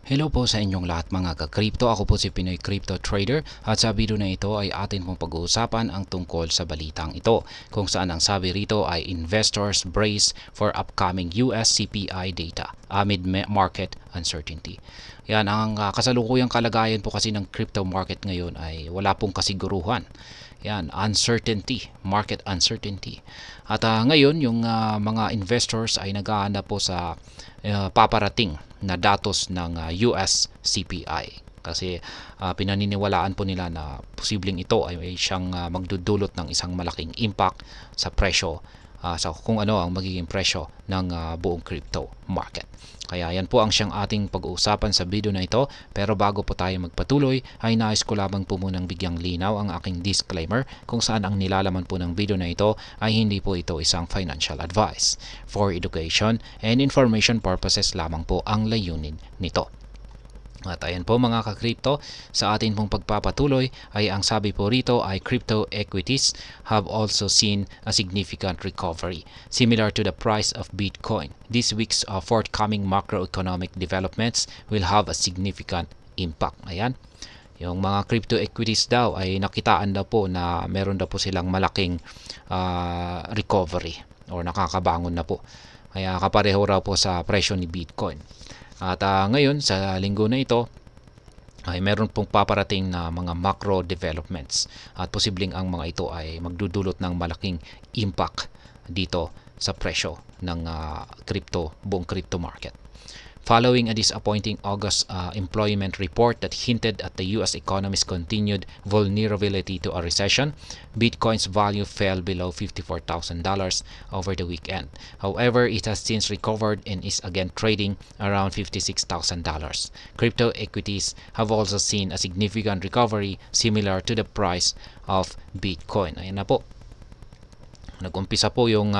Hello po sa inyong lahat mga ka-crypto. Ako po si Pinoy Crypto Trader at sa video na ito ay atin pong pag-uusapan ang tungkol sa balitang ito kung saan ang sabi rito ay investors brace for upcoming US CPI data amid market uncertainty. Yan ang kasalukuyang kalagayan po kasi ng crypto market ngayon ay wala pong kasiguruhan. Yan, uncertainty, market uncertainty. At ngayon, yung mga investors ay naghahanap po sa paparating na datos ng US CPI. Kasi pinaniniwalaan po nila na posibleng ito ay siyang magdudulot ng isang malaking impact sa presyo sa kung ano ang magiging presyo ng buong crypto market. Kaya yan po ang siyang ating pag-uusapan sa video na ito. Pero bago po tayo magpatuloy ay nais ko lamang po munang bigyang linaw ang aking disclaimer kung saan ang nilalaman po ng video na ito ay hindi po ito isang financial advice. For education and information purposes lamang po ang layunin nito. At ayan po mga ka-crypto, sa atin pong pagpapatuloy ay ang sabi po rito ay crypto equities have also seen a significant recovery, similar to the price of Bitcoin. This week's forthcoming macroeconomic developments will have a significant impact. Ayan. Yung mga crypto equities daw ay nakitaan daw po na meron daw po silang malaking recovery or nakakabangon na po. Kaya kapareho raw po sa presyo ni Bitcoin. At ngayon sa linggo na ito ay meron pong paparating na mga macro developments at posibleng ang mga ito ay magdudulot ng malaking impact dito sa presyo ng buong crypto market. Following a disappointing August employment report that hinted at the U.S. economy's continued vulnerability to a recession, Bitcoin's value fell below $54,000 over the weekend. However, it has since recovered and is again trading around $56,000. Crypto equities have also seen a significant recovery similar to the price of Bitcoin. Ayan na po. Nag-umpisa po yung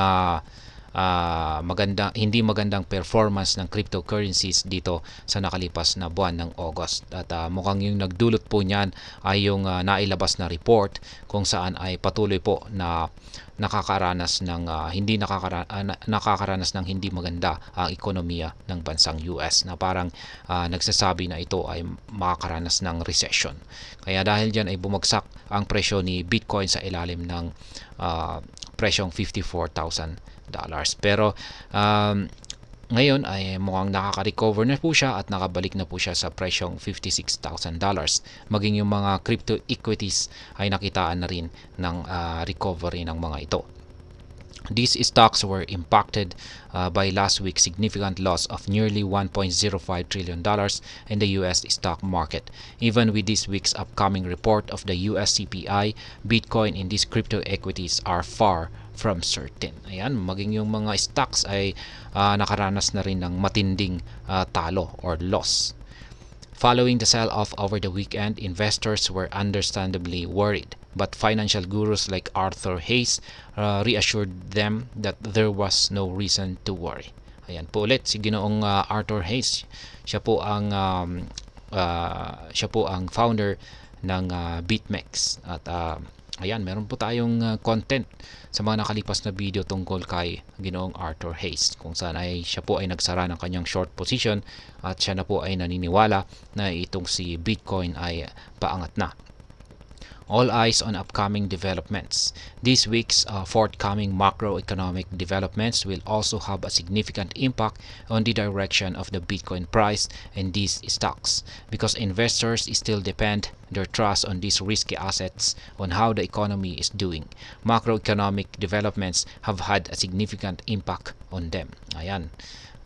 hindi magandang performance ng cryptocurrencies dito sa nakalipas na buwan ng August. At mukhang yung nagdulot po niyan ay yung nailabas na report kung saan ay patuloy po na nakakaranas ng hindi maganda ang ekonomiya ng bansang US na parang nagsasabi na ito ay makakaranas ng recession. Kaya dahil diyan ay bumagsak ang presyo ni Bitcoin sa ilalim ng presyong $54,000. Pero ngayon ay mukhang nakaka-recover na po siya at nakabalik na po siya sa presyong $56,000. Maging yung mga crypto equities ay nakitaan na rin ng recovery ng mga ito. These stocks were impacted by last week's significant loss of nearly $1.05 trillion in the US stock market. Even with this week's upcoming report of the US CPI, Bitcoin and these crypto equities are far from certain. Ayan, maging yung mga stocks ay nakaranas na rin ng matinding talo or loss. Following the sell-off over the weekend, investors were understandably worried, but financial gurus like Arthur Hayes reassured them that there was no reason to worry. Ayan po ulit si Ginoong Arthur Hayes. Siya po ang founder ng BitMEX at ayan, meron po tayong content sa mga nakalipas na video tungkol kay Ginoong Arthur Hayes kung saan ay siya po ay nagsara ng kanyang short position at siya na po ay naniniwala na itong si Bitcoin ay paangat na. All eyes on upcoming developments. This week's forthcoming macroeconomic developments will also have a significant impact on the direction of the Bitcoin price and these stocks because investors still depend their trust on these risky assets on how the economy is doing. Macroeconomic developments have had a significant impact on them. Ayan.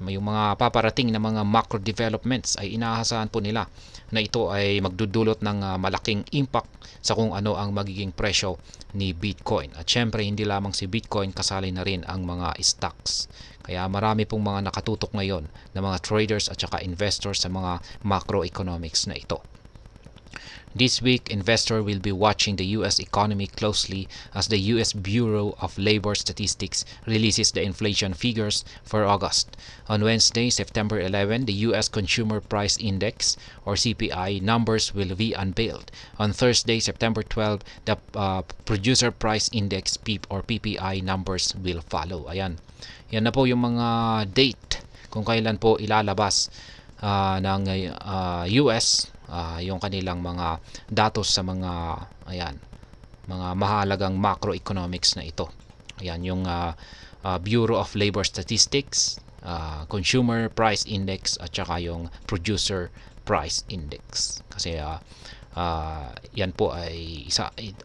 Yung mga paparating na mga macro developments ay inaasahan po nila na ito ay magdudulot ng malaking impact sa kung ano ang magiging presyo ni Bitcoin. At syempre hindi lamang si Bitcoin, kasali na rin ang mga stocks. Kaya marami pong mga nakatutok ngayon na mga traders at saka investors sa mga macroeconomics na ito. This week, investors will be watching the U.S. economy closely as the U.S. Bureau of Labor Statistics releases the inflation figures for August. On Wednesday, September 11, the U.S. Consumer Price Index or CPI numbers will be unveiled. On Thursday, September 12, the Producer Price Index or PPI numbers will follow. Ayan. Yan na po yung mga date kung kailan po ilalabas ng US, yung kanilang mga datos sa mga mga mahalagang macroeconomics na ito. Ayan, yung Bureau of Labor Statistics, Consumer Price Index at saka yung Producer Price Index. Kasi yan po ay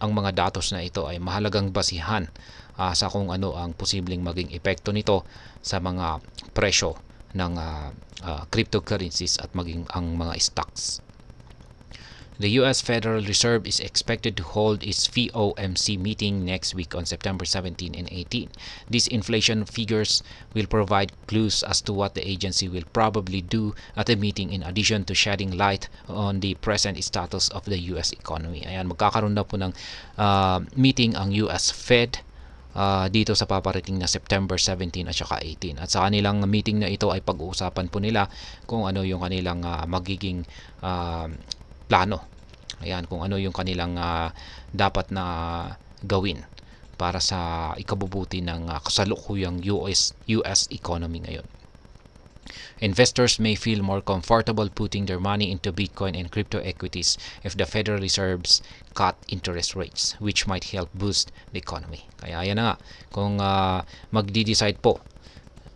ang mga datos na ito ay mahalagang basihan sa kung ano ang posibleng maging epekto nito sa mga presyo ng cryptocurrencies at maging ang mga stocks. The U.S. Federal Reserve is expected to hold its FOMC meeting next week on September 17 and 18. These inflation figures will provide clues as to what the agency will probably do at the meeting in addition to shedding light on the present status of the U.S. economy. Ayan, magkakaroon na po ng meeting ang U.S. Fed dito sa paparating na September 17 at saka 18. At sa kanilang meeting na ito ay pag-uusapan po nila kung ano yung kanilang magiging plano. Ayan, kung ano yung kanilang dapat na gawin para sa ikabubuti ng kasalukuyang US economy ngayon. Investors may feel more comfortable putting their money into Bitcoin and crypto equities if the Federal Reserve's cut interest rates, which might help boost the economy. Kaya yan na nga, kung magdi-decide po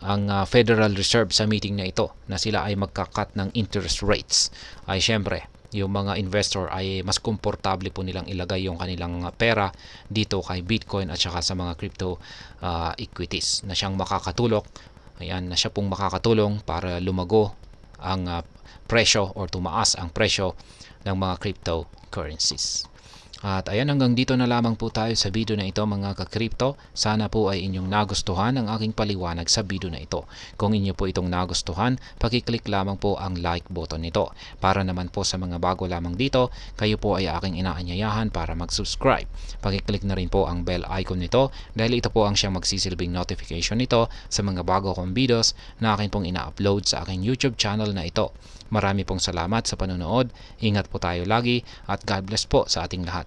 ang Federal Reserve sa meeting na ito na sila ay magka-cut ng interest rates, ay syempre yung mga investor ay mas komportable po nilang ilagay yung kanilang pera dito kay Bitcoin at saka sa mga crypto equities na siyang makakatulong. Ayan, na siya pong makakatulong para lumago ang presyo or tumaas ang presyo ng mga cryptocurrencies. At ayan, hanggang dito na lamang po tayo sa video na ito mga ka-crypto. Sana po ay inyong nagustuhan ang aking paliwanag sa video na ito. Kung inyo po itong nagustuhan, pakiclick lamang po ang like button nito. Para naman po sa mga bago lamang dito, kayo po ay aking inaanyayahan para mag-subscribe. Pakiclick na rin po ang bell icon nito dahil ito po ang siyang magsisilbing notification nito sa mga bago kong videos na akin pong ina-upload sa aking YouTube channel na ito. Marami pong salamat sa panonood. Ingat po tayo lagi at God bless po sa ating lahat.